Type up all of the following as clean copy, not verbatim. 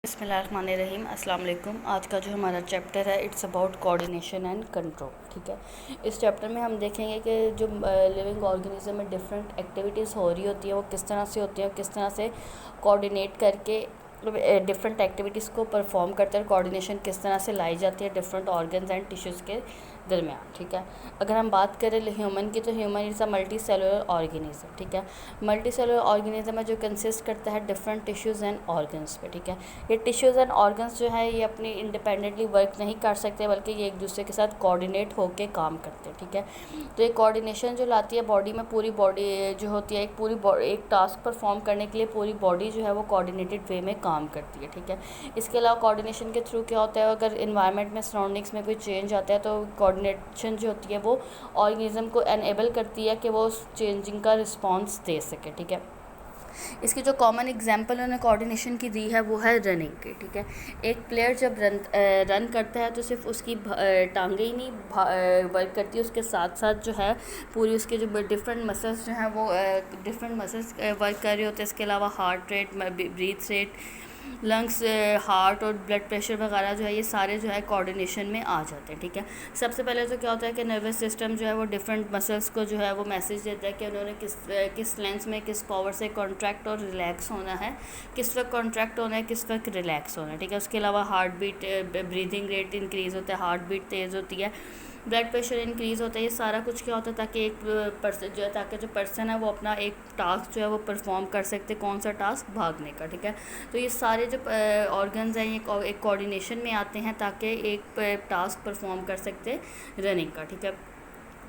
बिस्मिल्लाहिर्रहमानिर्रहीम अस्सलाम वालेकुम। आज का जो हमारा चैप्टर है it's about coordination and control. ठीक है, इस चैप्टर में हम देखेंगे कि जो लिविंग ऑर्गेनिज्म में डिफरेंट एक्टिविटीज़ हो रही होती हैं वो किस तरह से होती हैं, किस तरह से कोऑर्डिनेट करके डिफरेंट एक्टिविटीज़ को परफॉर्म करते हैं, कोऑर्डिनेशन किस तरह से लाई जाती है डिफरेंट ऑर्गन्स एंड टिश्यूज़ के दरमियान। ठीक है, अगर हम बात करें ह्यूमन की तो human is a multi cellular organism. ठीक है, मल्टी सेलुलर ऑर्गेनिज्म है जो कंसिस्ट करता है डिफरेंट टिश्यूज़ एंड ऑर्गन्स पे। ठीक है, ये टिश्यूज़ एंड ऑर्गन्स जो है ये अपनी इंडिपेंडेंटली वर्क नहीं कर सकते बल्कि ये एक दूसरे के साथ कोऑर्डिनेट होकर काम करते हैं। ठीक है, तो ये कोऑर्डिनेशन जो लाती है बॉडी में, पूरी बॉडी जो होती है एक टास्क परफॉर्म करने के लिए पूरी बॉडी जो है वो कोऑर्डिनेटेड वे में काम करती है। ठीक है, इसके अलावा कोऑर्डिनेशन के थ्रू क्या होता है, अगर इन्वायरमेंट में सराउंडिंग्स में कोई चेंज आता है तो कोऑर्डिनेशन जो होती है वो ऑर्गेनिज्म को एनेबल करती है कि वो उस चेंजिंग का रिस्पॉन्स दे सके। ठीक है, इसकी जो कॉमन एग्जांपल उन्होंने कोऑर्डिनेशन की दी है वो है रनिंग की। ठीक है, एक प्लेयर जब रन करता है तो सिर्फ उसकी टांगे ही नहीं वर्क करती है, उसके साथ साथ जो है पूरी उसके जो डिफरेंट मसल्स जो हैं वो डिफरेंट मसल्स वर्क कर रहे होते हैं। इसके अलावा heart rate, breath rate, lungs, heart और ब्लड प्रेशर वगैरह जो है ये सारे जो है कोऑर्डिनेशन में आ जाते हैं। ठीक है, सबसे पहले तो क्या होता है कि नर्वस सिस्टम जो है वो डिफरेंट मसल्स को जो है वो मैसेज देता है कि उन्होंने किस लेंथ में किस पावर से कॉन्ट्रैक्ट और रिलैक्स होना है, किस वक्त कॉन्ट्रैक्ट होना है, किस वक्त रिलैक्स होना है। ठीक है, उसके अलावा heart beat, breathing rate increase होता है, हार्ट बीट तेज़ होती है, ब्लड प्रेशर इंक्रीज़ होता है। ये सारा कुछ क्या होता है ताकि एक पर्सन जो है ताकि जो पर्सन है वो अपना एक टास्क जो है वो परफॉर्म कर सकते, कौन सा टास्क, भागने का। ठीक है, तो ये सारे जो ऑर्गन्स हैं ये एक कोऑर्डिनेशन में आते हैं ताकि एक टास्क परफॉर्म कर सकते रनिंग का। ठीक है,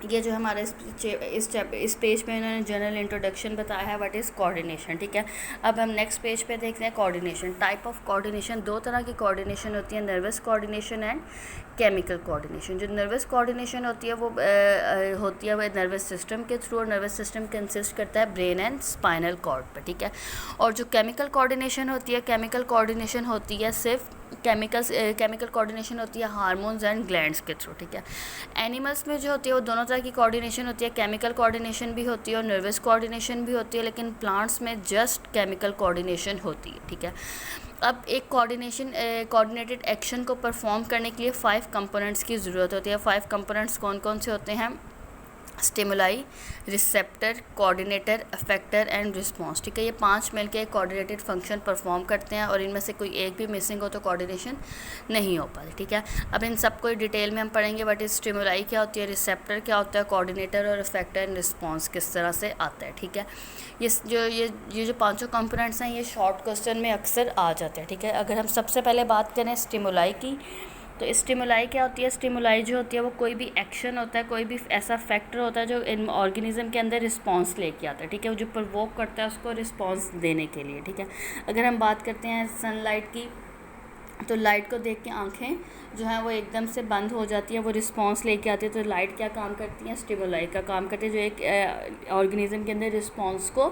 ये जो हमारा इस पेज पे इन्होंने जनरल इंट्रोडक्शन बताया है व्हाट इज़ कोऑर्डिनेशन। ठीक है, अब हम नेक्स्ट पेज पे देखते हैं कोऑर्डिनेशन। टाइप ऑफ कोऑर्डिनेशन, दो तरह की कोऑर्डिनेशन होती है, nervous coordination and chemical coordination. जो नर्वस कोऑर्डिनेशन होती है वो नर्वस सिस्टम के थ्रू, और नर्वस सिस्टम कंसिस्ट करता है ब्रेन एंड स्पाइनल कॉर्ड पर। ठीक है, और जो केमिकल कोऑर्डिनेशन होती है, केमिकल कोऑर्डिनेशन होती है सिर्फ केमिकल कोऑर्डिनेशन होती है हार्मोन्स एंड ग्लैंड्स के थ्रू। ठीक है, एनिमल्स में जो होती है वो दोनों तरह की कोऑर्डिनेशन होती है, केमिकल कोऑर्डिनेशन भी होती है और नर्वस कोऑर्डिनेशन भी होती है, लेकिन प्लांट्स में जस्ट केमिकल कोऑर्डिनेशन होती है। ठीक है, अब एक कोऑर्डिनेटेड एक्शन को परफॉर्म करने के लिए 5 कंपोनेंट्स की ज़रूरत होती है। 5 कंपोनेंट्स कौन कौन से होते हैं? Stimuli, receptor, coordinator, effector and response. ठीक है, ये 5 मिलकर एक कोऑर्डिनेटेड फंक्शन परफॉर्म करते हैं और इनमें से कोई एक भी मिसिंग हो तो कोऑर्डिनेशन नहीं हो पाती। ठीक है, अब इन सब को डिटेल में हम पढ़ेंगे। बट इस स्टिमुलाई क्या होती है, रिसेप्टर क्या होता है, कोऑर्डिनेटर और अफेक्टर एंड रिस्पॉन्स किस तरह से आता है। ठीक है, ये जो पांचों कंपोनेंट्स हैं ये शॉर्ट क्वेश्चन में अक्सर आ जाते हैं। ठीक है, अगर हम सबसे पहले बात करें स्टिमुलाई की तो स्टिमुलाई क्या होती है? स्टिमुलाई जो होती है वो कोई भी एक्शन होता है, कोई भी ऐसा फैक्टर होता है जो इन ऑर्गेनिज्म के अंदर रिस्पांस लेके आता है। ठीक है, वो जो प्रोवोक करता है उसको रिस्पांस देने के लिए। ठीक है, अगर हम बात करते हैं सनलाइट की तो लाइट को देख के आंखें जो है वो एकदम से बंद हो जाती है, वो रिस्पांस लेके आती है। तो लाइट क्या काम करती है? स्टिमुलाई का काम करती है जो एक ऑर्गेनिज्म के अंदर रिस्पांस को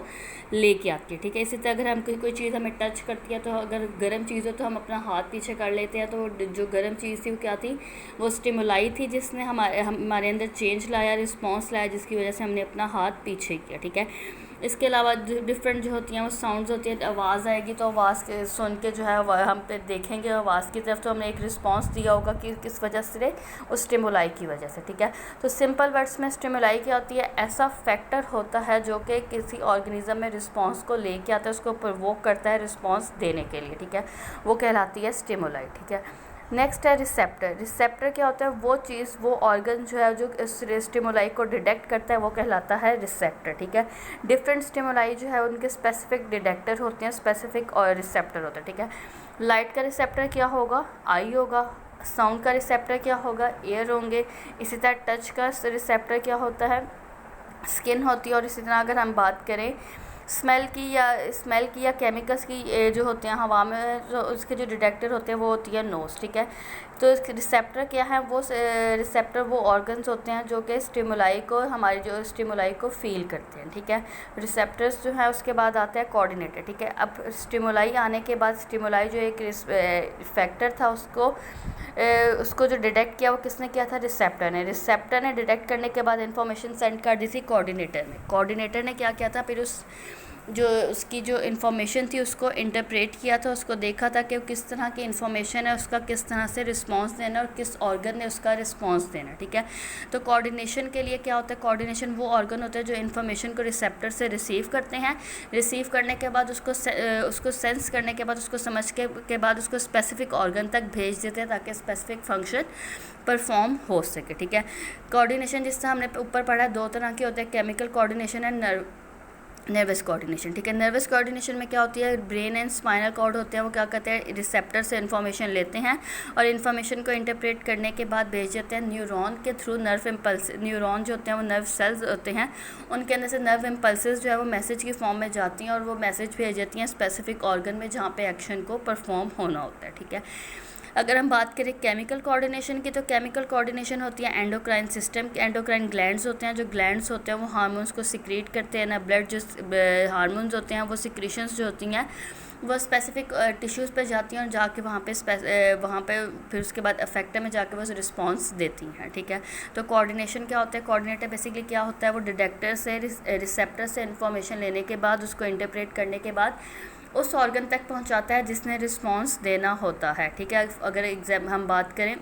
लेके आती है। ठीक है, इसी तरह अगर हम कोई चीज़ हमें टच करती है तो अगर गर्म चीज़ हो तो हम अपना हाथ पीछे कर लेते हैं, तो जो गर्म चीज़ थी वो क्या थी? वो स्टिमुलाई थी जिसने हमारे अंदर चेंज लाया, रिस्पॉन्स लाया, जिसकी वजह से हमने अपना हाथ पीछे किया। ठीक है, इसके अलावा डिफरेंट जो होती हैं वो साउंड्स होती है, आवाज़ आएगी तो आवाज़ सुन के जो है हम पे देखेंगे आवाज़ की तरफ तो हमने एक रिस्पांस दिया होगा कि किस वजह से, उस स्टिमुलाई की वजह से। ठीक है, तो सिंपल वर्ड्स में स्टिमुलाई क्या होती है? ऐसा फैक्टर होता है जो कि किसी ऑर्गेनिज्म में रिस्पांस को लेके आता है, उसको प्रोवोक करता है रिस्पांस देने के लिए। ठीक है, वो कहलाती है स्टिमुलाई। ठीक है, नेक्स्ट है रिसेप्टर। रिसेप्टर क्या होता है? वो चीज़, वो ऑर्गन जो है जो इस स्टिमुलाई को डिटेक्ट करता है वो कहलाता है रिसेप्टर। ठीक है, डिफरेंट स्टिमुलाई जो है उनके स्पेसिफिक डिटेक्टर होते हैं, स्पेसिफिक और रिसेप्टर होता है। ठीक है, लाइट का रिसेप्टर क्या होगा? आई होगा। साउंड का रिसेप्टर क्या होगा? एयर होंगे। इसी तरह टच का रिसेप्टर क्या होता है? स्किन होती है। और इसी तरह अगर हम बात करें स्मेल की या केमिकल्स की जो होते हैं हवा में, जो उसके जो डिटेक्टर होते हैं वो होती है नोज़। ठीक है, तो इसके रिसेप्टर क्या है? वो रिसेप्टर वो ऑर्गन्स होते हैं जो कि स्टिमुलाई को, हमारी जो स्टिमुलाई को फील करते हैं। ठीक है, रिसेप्टर्स जो है उसके बाद आता है कोऑर्डिनेटर। ठीक है, अब स्टिमुलाई आने के बाद स्टिमुलाई जो एक फैक्टर था उसको जो डिटेक्ट किया वो किसने किया था? रिसेप्टर ने डिटेक्ट करने के बाद इंफॉर्मेशन सेंड कर दी थी कोऑर्डिनेटर ने। कोऑर्डिनेटर ने क्या किया था? फिर उस जो उसकी जो इन्फॉर्मेशन थी उसको इंटरप्रेट किया था, उसको देखा था कि किस तरह की इन्फॉर्मेशन है, उसका किस तरह से रिस्पांस देना और किस ऑर्गन ने उसका रिस्पांस देना, ठीक है। तो कोऑर्डिनेशन के लिए क्या होता है, कोऑर्डिनेशन वो ऑर्गन होता है जो इन्फॉर्मेशन को रिसेप्टर से रिसीव करते हैं, रिसीव करने के बाद उसको सेंस करने के बाद उसको समझ के बाद उसको स्पेसिफिक ऑर्गन तक भेज देते हैं ताकि स्पेसिफिक फंक्शन परफॉर्म हो सके, ठीक है। कोऑर्डिनेशन जिस तरह हमने ऊपर पढ़ा है दो तरह के होते हैं, chemical coordination and nervous coordination, ठीक है। नर्वस कोऑर्डिनेशन में क्या होती है, ब्रेन एंड स्पाइनल कॉर्ड होते हैं, वो क्या करते हैं, रिसेप्टर से इन्फॉर्मेशन लेते हैं और इन्फॉर्मेशन को इंटरप्रेट करने के बाद भेज देते हैं न्यूरॉन के थ्रू। नर्व इम्पल्स, न्यूरॉन जो होते हैं वो नर्व सेल्स होते हैं, उनके अंदर से नर्व इम्पल्सेस जो है वो मैसेज की फॉर्म में जाती हैं और वो मैसेज भेज देती हैं स्पेसिफिक ऑर्गन में जहाँ पे एक्शन को परफॉर्म होना होता है, ठीक है। अगर हम बात करें केमिकल कोऑर्डिनेशन की, तो केमिकल कोऑर्डिनेशन होती है एंडोक्राइन सिस्टम के, एंडोक्राइन ग्लैंड्स होते हैं, जो ग्लैंड्स होते हैं वो हार्मोन्स को सिक्रीट करते हैं ना, ब्लड जो हार्मोन्स होते हैं वो सिक्रीशंस जो होती हैं वो स्पेसिफिक टिश्यूज़ पे जाती हैं और जाके वहाँ पे फिर उसके बाद अफेक्टर में जाके वो रिस्पांस देती हैं, ठीक है। तो कोऑर्डिनेशन क्या होता है, कोऑर्डिनेटर बेसिकली क्या होता है, वो डिटेक्टर से रिसेप्टर से इन्फॉर्मेशन लेने के बाद उसको इंटरप्रेट करने के बाद उस ऑर्गन तक पहुंचाता है जिसने रिस्पांस देना होता है, ठीक है। अगर एग्जाम हम बात करें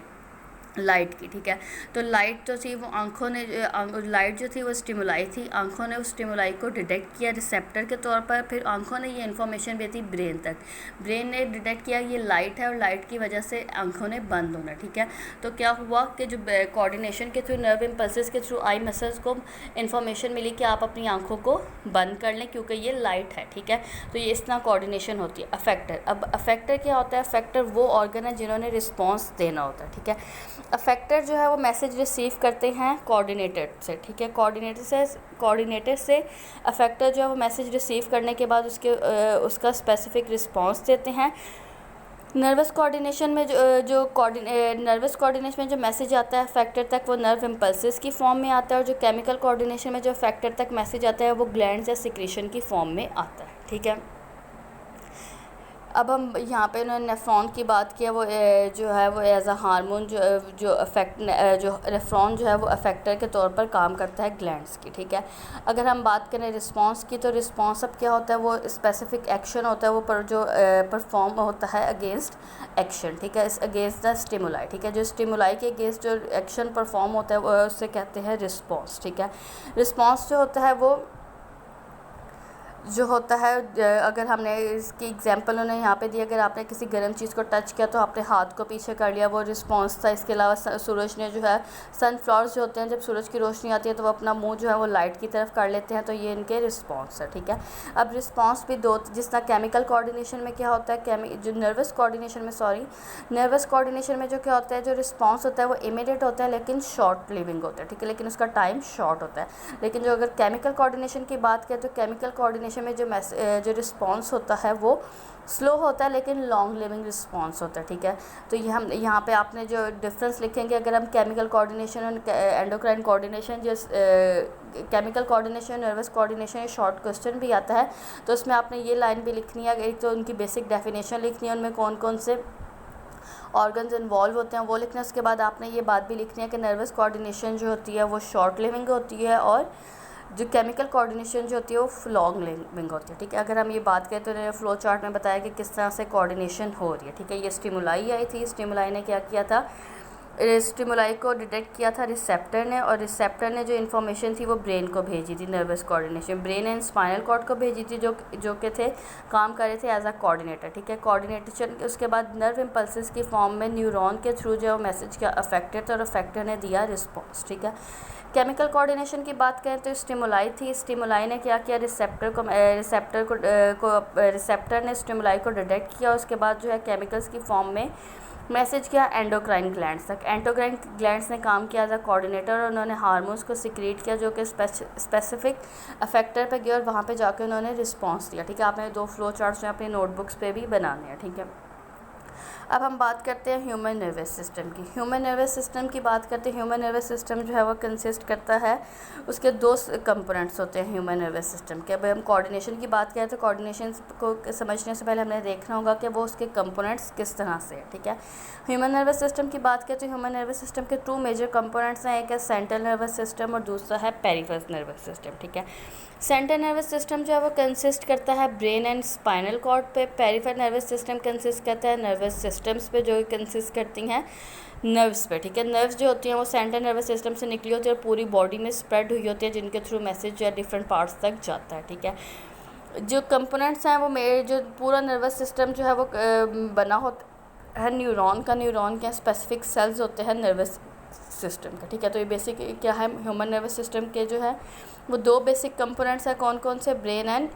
लाइट की, ठीक है, तो लाइट जो थी वो आंखों ने, लाइट जो थी वो स्टिमुलाई थी, आंखों ने उस स्टिमुलाई को डिटेक्ट किया रिसेप्टर के तौर पर, फिर आंखों ने ये इन्फॉर्मेशन भेजी ब्रेन तक, ब्रेन ने डिटेक्ट किया ये लाइट है और लाइट की वजह से आंखों ने बंद होना, ठीक है। तो क्या हुआ कि जो कोऑर्डिनेशन के थ्रू, नर्व इम्पल्सेस के थ्रू आई मसल्स को इन्फॉर्मेशन मिली कि आप अपनी आंखों को बंद कर लें क्योंकि ये लाइट है, ठीक है। तो ये इस तरह कोऑर्डिनेशन होती है। अफेक्टर, अब अफेक्टर क्या होता है, अफेक्टर वो ऑर्गन है जिन्होंने रिस्पॉन्स देना होता है, ठीक है। अफेक्टर जो है वो मैसेज रिसीव करते हैं कोऑर्डिनेटर से, ठीक है। कोऑर्डिनेटर से अफेक्टर जो है वो मैसेज रिसीव करने के बाद उसका स्पेसिफिक रिस्पांस देते हैं। नर्वस कोऑर्डिनेशन में नर्वस कोऑर्डिनेशन में जो मैसेज आता है अफेक्टर तक वो नर्व इम्पल्सेस की फॉर्म में आता है, और जो केमिकल कोऑर्डिनेशन में जो अफेक्टर तक मैसेज आता है वो ग्लैंड्स या सिक्रीशन की फॉर्म में आता है, ठीक है। अब हम यहाँ पे उन्होंने नेफ्रॉन की बात किया, वो जो है वो एज अ हार्मोन जो नेफ्रॉन जो है वो अफेक्टर के तौर पर काम करता है ग्लैंड्स की, ठीक है। अगर हम बात करें रिस्पांस की, तो रिस्पांस अब क्या होता है, वो स्पेसिफिक एक्शन होता है वो परफॉर्म होता है अगेंस्ट एक्शन, ठीक है, अगेंस्ट द स्टिमुलाई, ठीक है। जो स्टिमुलाई के अगेंस्ट जो एक्शन परफॉर्म होता है वो उससे कहते हैं रिस्पॉन्स, ठीक है। रिस्पॉन्स जो होता है वो जो होता है, अगर हमने इसकी एग्जांपल उन्होंने यहाँ पे दी, अगर आपने किसी गर्म चीज़ को टच किया तो आपने हाथ को पीछे कर लिया, वो रिस्पांस था। इसके अलावा सूरज ने जो है, सनफ्लावर्स जो होते हैं जब सूरज की रोशनी आती है तो वो अपना मुंह जो है वो लाइट की तरफ कर लेते हैं, तो ये इनके रिस्पांस है, ठीक है। अब रिस्पांस भी दो, जिस तरह केमिकल कोऑर्डिनेशन में क्या होता है, जो नर्वस कोऑर्डिनेशन में जो क्या होता है, जो रिस्पांस होता है वो इमीडिएट होता है लेकिन शॉर्ट लिविंग होता है, ठीक है, लेकिन उसका टाइम शॉर्ट होता है। लेकिन जो अगर केमिकल कोऑर्डिनेशन की बात करें तो केमिकल कोऑर्डिनेशन में जो रिस्पांस होता है वो स्लो होता है लेकिन लॉन्ग लिविंग रिस्पांस होता है, ठीक है। तो ये हम यहाँ पे आपने जो डिफरेंस लिखेंगे, अगर हम केमिकल कोऑर्डिनेशन और endocrine coordination, chemical coordination, nervous coordination, ये शॉर्ट क्वेश्चन भी आता है तो उसमें आपने ये लाइन भी लिखनी है, एक तो उनकी बेसिक डेफिनेशन लिखनी है, उनमें कौन कौन से ऑर्गन्स इन्वॉल्व होते हैं वो लिखना है। उसके बाद आपने ये बात भी लिखनी है कि नर्वस कोऑर्डिनेशन जो होती है वो शॉर्ट लिविंग होती है और जो केमिकल कोऑर्डिनेशन जो होती है वो लॉन्ग लिविंग होती है, ठीक है। अगर हम ये बात करें तो इन्होंने फ्लो चार्ट में बताया कि किस तरह से कोऑर्डिनेशन हो रही है, ठीक है। ये स्टिमुलाई आई थी, स्टिमुलाई ने क्या किया था, स्टिमुलाई को डिटेक्ट किया था रिसेप्टर ने, और रिसेप्टर ने जो इन्फॉर्मेशन थी वो ब्रेन को भेजी थी, nervous coordination brain and spinal cord को भेजी थी, जो के थे काम कर रहे थे एज अ कोऑर्डिनेटर, ठीक है। कोऑर्डिनेशन उसके बाद नर्व इम्पल्सेस की फॉर्म में न्यूरॉन के थ्रू जो मैसेज किया अफेक्टर था और अफेक्टर ने दिया रिस्पॉन्स, ठीक है। केमिकल कोऑर्डिनेशन की बात करें तो स्टिमुलाई थी, स्टिमुलाई ने क्या किया, रिसेप्टर ने स्टिमुलाई को डिटेक्ट किया, उसके बाद जो है केमिकल्स की फॉर्म में मैसेज किया एंडोक्राइन ग्लैंड्स तक। एंडोक्राइन ग्लैंड्स ने काम किया था कोऑर्डिनेटर, और उन्होंने हार्मोन्स को सिक्रीट किया जो कि स्पेसिफिक अफेक्टर पे गए और वहाँ पे जाके उन्होंने रिस्पांस दिया, ठीक है। आपने दो फ्लो चार्ट्स जो अपनी नोटबुक्स पे भी बनाने हैं, ठीक है। अब हम बात करते हैं ह्यूमन नर्वस सिस्टम की। ह्यूमन नर्वस सिस्टम की बात करते हैं। ह्यूमन नर्वस सिस्टम जो है वो कंसिस्ट करता है, उसके दो कंपोनेंट्स होते हैं ह्यूमन नर्वस सिस्टम के। अब हम कोऑर्डिनेशन की बात करें तो कोऑर्डिनेशन को समझने से पहले हमने देखना होगा कि वो उसके कंपोनेंट्स किस तरह से है, ठीक है। ह्यूमन नर्वस सिस्टम की बात करें तो ह्यूमन नर्वस सिस्टम के 2 मेजर कंपोनेंट्स हैं, एक है सेंट्रल नर्वस सिस्टम और दूसरा है पेरिफेरल नर्वस सिस्टम, ठीक है। सेंट्रल नर्वस सिस्टम जो है वो कंसिस्ट करता है ब्रेन एंड स्पाइनल कॉर्ड पे। पेरिफेरल नर्वस सिस्टम कंसिस्ट करता है नर्वस सिस्टम्स पे जो कंसिस्ट करती हैं नर्व्स पे, ठीक है। नर्व्स जो होती हैं वो सेंट्रल नर्वस सिस्टम से निकली होती है और पूरी बॉडी में स्प्रेड हुई होती है, जिनके थ्रू मैसेज जो है डिफरेंट पार्ट्स तक जाता है, ठीक है। जो कंपोनेंट्स हैं वो मेरे जो पूरा नर्वस सिस्टम जो है वो बना होता है न्यूरॉन का। न्यूरॉन के स्पेसिफिक सेल्स होते हैं नर्वस सिस्टम का, ठीक है। तो ये बेसिक क्या है, ह्यूमन नर्वस सिस्टम के जो है वो 2 बेसिक कंपोनेंट्स हैं, कौन कौन से, brain and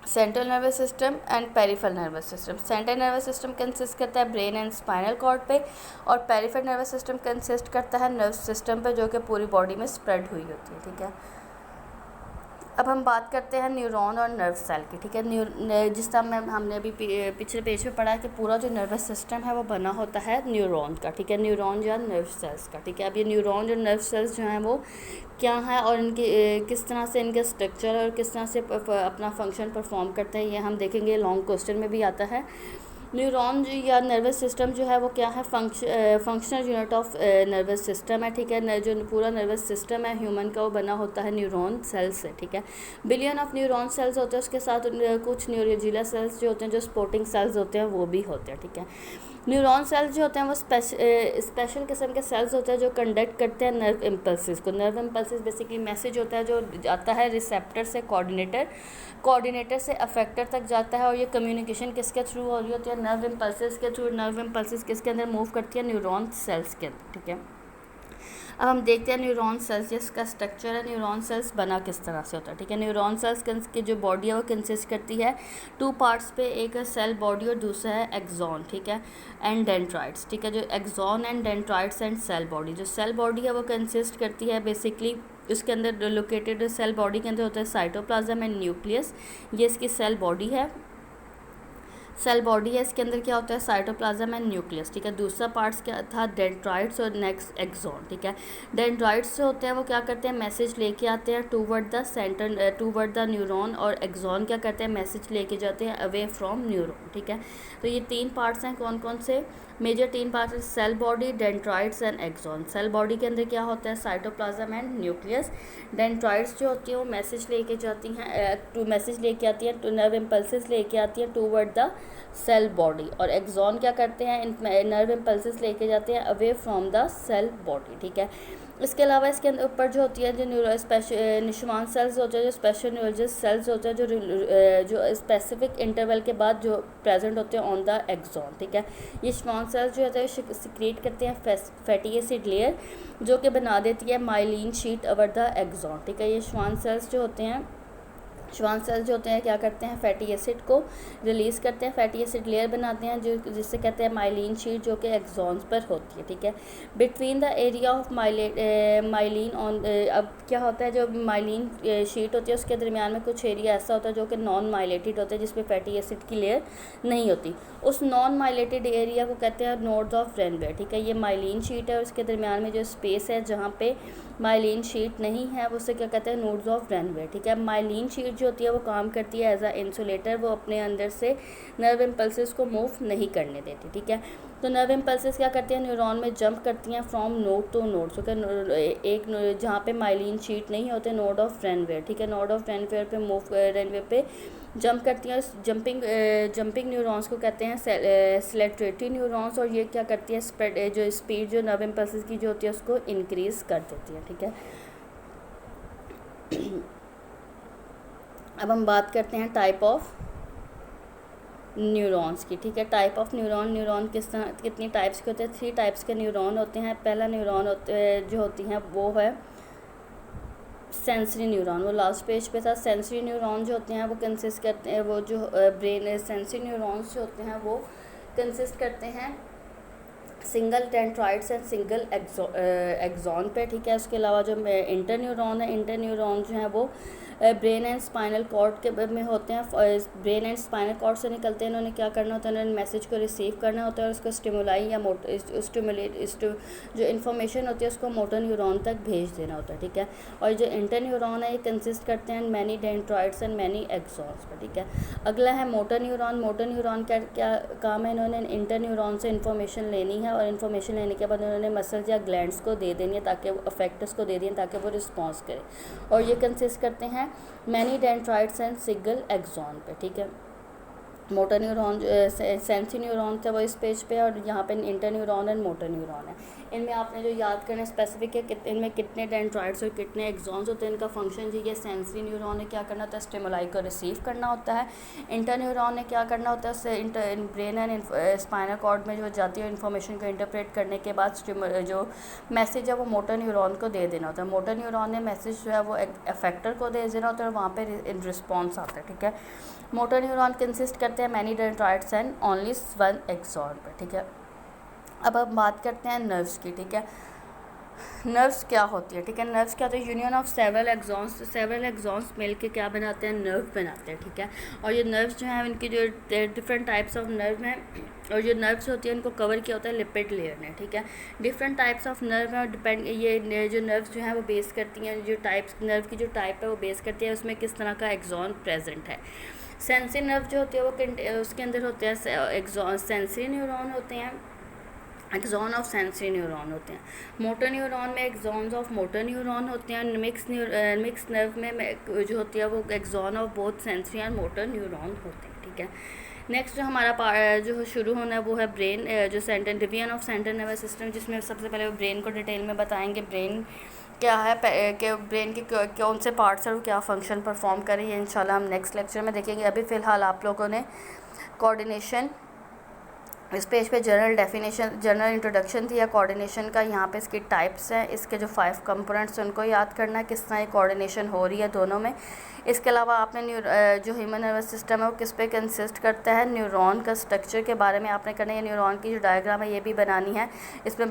central nervous system and peripheral nervous system. Central nervous system consist करता है ब्रेन एंड स्पाइनल कॉर्ड पे और पेरिफेरल नर्वस सिस्टम कंसिस्ट करता है नर्वस सिस्टम पे जो कि पूरी बॉडी में स्प्रेड हुई होती है, ठीक है। अब हम बात करते हैं न्यूरॉन और नर्व सेल की, ठीक है। जिस तरह में हमने अभी पिछले पेज पे पढ़ा है कि पूरा जो नर्वस सिस्टम है वो बना होता है न्यूरॉन का, ठीक है। न्यूरॉन जो है नर्व सेल्स का, ठीक है। अब ये न्यूरॉन और नर्व सेल्स जो हैं वो क्या है और इनके किस तरह से इनके स्ट्रक्चर और किस तरह से अपना फंक्शन परफॉर्म करते हैं, ये हम देखेंगे। लॉन्ग क्वेश्चन में भी आता है। न्यूरॉन या नर्वस सिस्टम जो है वो क्या है, functional unit of nervous system है, ठीक है। जो पूरा नर्वस सिस्टम है ह्यूमन का वो बना होता है न्यूरॉन सेल्स से, ठीक है। बिलियन ऑफ न्यूरॉन सेल्स होते हैं, उसके साथ कुछ न्यूरोजिला सेल्स जो होते हैं, जो सपोर्टिंग सेल्स होते हैं वो भी होते हैं, ठीक है। न्यूरॉन सेल्स जो होते हैं वो स्पेशल किस्म के सेल्स होते हैं जो कंडक्ट करते हैं नर्व इम्पल्सिस को। नर्व इम्पल्सिस बेसिकली मैसेज होता है जो जाता है रिसेप्टर से कोऑर्डिनेटर से अफेक्टर तक जाता है और ये कम्युनिकेशन किसके थ्रू हो रही होती है, नर्व इम्पल्सिस के थ्रू। नर्व इम्पल्सिस किसके अंदर मूव करती है, न्यूरॉन सेल्स के अंदर, ठीक है। अब हम देखते हैं न्यूरॉन सेल्स जिसका स्ट्रक्चर है, न्यूरॉन सेल्स बना किस तरह से होता है, ठीक है। न्यूरॉन सेल्स की जो बॉडी है वो कंसिस्ट करती है 2 पार्ट्स पे, एक है सेल बॉडी और दूसरा है एक्सॉन, ठीक है, एंड डेंड्राइट्स, ठीक है। जो axon and dendrites and cell body, जो सेल बॉडी है वो कंसिस्ट करती है बेसिकली उसके अंदर लोकेटेड सेल बॉडी के अंदर होता है साइटोप्लाज्म एंड न्यूक्लियस, ये इसकी सेल बॉडी है। सेल बॉडी है, इसके अंदर क्या होता है, साइटोप्लाज्म एंड न्यूक्लियस, ठीक है। दूसरा पार्ट्स क्या था, डेंड्राइट्स और नेक्स्ट एक्सॉन, ठीक है। डेंड्राइट्स जो होते हैं वो क्या करते हैं, मैसेज लेके आते हैं toward the centre, toward the neuron, और एक्सॉन क्या करते हैं, मैसेज लेके जाते हैं अवे फ्रॉम न्यूरॉन, ठीक है। तो ये 3 पार्ट्स हैं, कौन कौन से, major 3 parts, cell body, dendrites and axon. Cell body के अंदर क्या होता है, साइटोप्लाज्म एंड न्यूक्लियस। डेंड्राइट्स जो होती है वो मैसेज लेके जाती हैं, मैसेज लेके आती हैं, नर्व इम्पल्सिस लेके आती हैं टूवर्ड द सेल बॉडी, और एक्सॉन क्या करते हैं, नर्व इम्पल्सिस लेके जाते हैं away from the cell body, ठीक है। इसके अलावा इसके ऊपर जो होती है जो निश्वान सेल्स होते हैं, जो स्पेशल न्यूरोलॉजिस्ट सेल्स होते हैं जो स्पेसिफिक इंटरवल के बाद जो प्रेजेंट होते हैं ऑन द एक्सॉन, ठीक है। ये श्वान सेल्स जो होते हैं सिक्रीट करते हैं फैटी एसिड लेयर जो कि बना देती है myelin sheath over the axon, ठीक है। ये श्वान सेल्स जो होते हैं, श्वान सेल्स जो होते हैं क्या करते हैं, फैटी एसिड को रिलीज़ करते हैं, फैटी एसिड लेयर बनाते हैं जो जिससे कहते हैं माइलिन शीट, जो कि एक्सॉन्स पर होती है, ठीक है। Between the area of myelin on, अब क्या होता है, जो माइलिन शीट होती है उसके दरमियान में कुछ एरिया ऐसा होता है जो कि नॉन माइलेटेड होता है, जिसमें फैटी एसिड की लेयर नहीं होती। उस नॉन माइलेटेड एरिया को कहते हैं नोड्स ऑफ रेनवे, ठीक है। ये माइलिन शीट है और उसके दरमियान में जो स्पेस है जहाँ पे माइलिन शीट नहीं है उसे क्या कहते हैं, नोड्स ऑफ रेनवे, ठीक है। माइलिन शीट जो होती है वो काम करती है एज अ इंसुलेटर, वो अपने अंदर से नर्व इम्पल्सिस को मूव नहीं करने देती, ठीक है। तो नर्व इम्पल्सिस क्या करती हैं, न्यूरॉन में जंप करती हैं फ्रॉम नोड टू नोड, ठीक है। एक जहाँ पे माइलिन शीट नहीं होते, नोड ऑफ रेनवे, ठीक है, नोड ऑफ रेनवे पे मूव, रेनवे पे जंप करती हैं। जंपिंग न्यूरॉन्स को कहते हैं सेलेक्ट्रेटरी न्यूरॉन्स, और ये क्या करती है, स्प्रेड जो स्पीड जो नर्व इम्पल्सिस की जो होती है उसको इंक्रीज़ कर देती है, ठीक है। अब हम बात करते हैं टाइप ऑफ न्यूरॉन्स की, ठीक है। टाइप ऑफ न्यूरॉन किस तरह, कितनी टाइप्स के होते हैं, 3 टाइप्स के न्यूरॉन होते हैं। पहला न्यूरॉन जो होती हैं वो है सेंसरी न्यूरॉन, वो लास्ट पेज पे था। सेंसरी न्यूरॉन जो होते हैं वो कंसिस्ट करते हैं, वो जो ब्रेन सेंसरी न्यूरॉन्स जो होते हैं वो कंसिस्ट करते हैं single dendrites and single axon पे, ठीक है। उसके अलावा जो इंटर न्यूरॉन है, इंटर न्यूरॉन जो है वो ब्रेन एंड स्पाइनल कॉर्ड के में होते हैं, ब्रेन एंड स्पाइनल कॉर्ड से निकलते हैं। इन्होंने क्या करना होता है, इन्होंने मैसेज को रिसीव करना होता है और उसको स्टिमुलाई या जो इन्फॉर्मेशन होती है उसको मोटर न्यूरॉन तक भेज देना होता है, ठीक है। और जो इंटर न्यूरॉन है ये कंसिस्ट करते हैं many dendrites and many axons पर, ठीक है। अगला है मोटर न्यूरॉन। मोटर न्यूरॉन का क्या काम है, इन्होंने इंटर न्यूरॉन से इन्फॉर्मेशन लेनी है और इन्फॉर्मेशन लेने के बाद उन्होंने मसल्स या ग्लैंड्स को दे देनी है ताकि वो अफेक्टर्स को दे दें ताकि वो रिस्पॉन्स करे। और ये कंसिस्ट करते हैं many dendrites and single axon पे, ठीक है। मोटर न्यूरॉन सेंसरी न्यूरॉन थे वो इस पेज पे, और यहाँ पे inter neuron and motor neuron है। इनमें आपने जो याद करना स्पेसिफिक है कि इनमें कितने डेंड्राइट्स और कितने एक्सॉन्स होते हैं, इनका फंक्शन जी। ये सेंसरी न्यूरॉन ने क्या करना होता है, स्टिमुलाई को रिसीव करना होता है। इंटर न्यूरॉन ने क्या करना होता है, ब्रेन एंड स्पाइनल कॉर्ड में जो जाती है इन्फॉर्मेशन को इंटरप्रेट करने के बाद जो मैसेज है वो मोटर न्यूरॉन को दे देना होता है। मोटर न्यूरॉन ने मैसेज जो है वो अफेक्टर को दे देना होता है और वहाँ पर रिस्पॉन्स आता है, ठीक है। मोटर न्यूरॉन कंसिस्ट करते हैं many dendrites and only one axon पर, ठीक है। अब हम बात करते हैं नर्व्स की, ठीक है। नर्व्स क्या होती है, ठीक है। नर्व्स क्या होती है, यूनियन ऑफ सेवरल एक्सॉन्स मिल के क्या बनाते हैं, नर्व बनाते हैं, ठीक है। और ये नर्व्स जो हैं उनकी जो डिफरेंट टाइप्स ऑफ नर्व हैं, और जो नर्व्स होती है उनको कवर किया होता है लिपिड लेयर ने, ठीक है। डिफरेंट टाइप्स ऑफ नर्व हैं और डिपेंड ये जो नर्व्स जो हैं वो बेस करती हैं, जो टाइप्स नर्व की जो टाइप है वो बेस करती है उसमें किस तरह का एक्सॉन प्रेजेंट है। सेंसरी नर्व जो होती है वो उसके अंदर होते हैं एक्सॉन सेंसरी न्यूरॉन होते हैं, एक्सॉन ऑफ सेंसरी न्यूरॉन होते हैं। मोटर न्यूरॉन में एक्सॉन्स ऑफ मोटर न्यूरॉन होते हैं। मिक्स नर्व में जो होती है वो axon of both sensory and motor neuron होते हैं, ठीक है। नेक्स्ट जो हमारा जो शुरू होना है वो है ब्रेन, जो central division of central nervous system, जिसमें सबसे पहले वो ब्रेन को डिटेल में बताएंगे। ब्रेन क्या है कि ब्रेन के कौन से पार्ट्स हैं और क्या फ़ंक्शन परफॉर्म करें, ये इंशाल्लाह हम नेक्स्ट लेक्चर में देखेंगे। अभी फ़िलहाल आप लोगों ने कोऑर्डिनेशन इस पेज पे जनरल इंट्रोडक्शन थी या कोऑर्डिनेशन का। यहाँ पे इसकी टाइप्स हैं, इसके जो 5 कंपोनेंट्स हैं उनको याद करना है, किस तरह कोऑर्डिनेशन हो रही है दोनों में। इसके अलावा आपने जो ह्यूमन नर्वस सिस्टम है वो किस पे कंसिस्ट करता है, न्यूरॉन का स्ट्रक्चर के बारे में आपने करना है। न्यूरॉन की जो डायग्राम है ये भी बनानी है। इसमें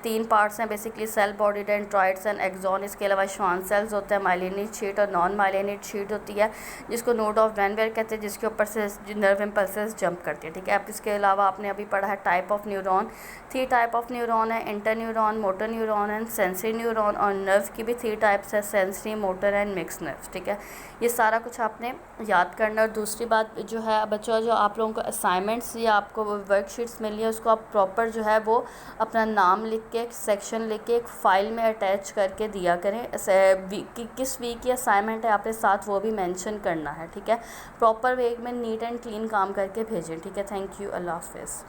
3 पार्ट्स हैं basically, cell body dendrites and axon. इसके अलावा श्वान सेल्स होते हैं, माइलिनेट शीट और नॉन माइलिनेट शीट होती है, जिसको नोड ऑफ वैन वेयर कहते हैं, जिसके ऊपर से नर्व इम्पल्सेस जंप करती है, ठीक है। अब इसके अलावा आपने अभी पढ़ा है type of neuron. 3 type of neuron है, inter neuron, motor neuron and sensory neuron. और नर्व की भी 3 टाइप्स है, sensory, motor and mix nerve, ठीक है। ये सारा कुछ आपने याद करना। और दूसरी बात जो है बच्चों, जो आप लोगों को असाइनमेंट्स या आपको वर्कशीट्स मिली है उसको आप प्रॉपर जो है वो अपना नाम लिख के एक सेक्शन लिख के एक फ़ाइल में अटैच करके दिया करें। किस वीक की असाइनमेंट है आपके साथ वो भी मेंशन करना है, ठीक है। प्रॉपर वे में नीट एंड क्लीन काम करके भेजें, ठीक है। थैंक यू, अल्लाह हाफ़िज़।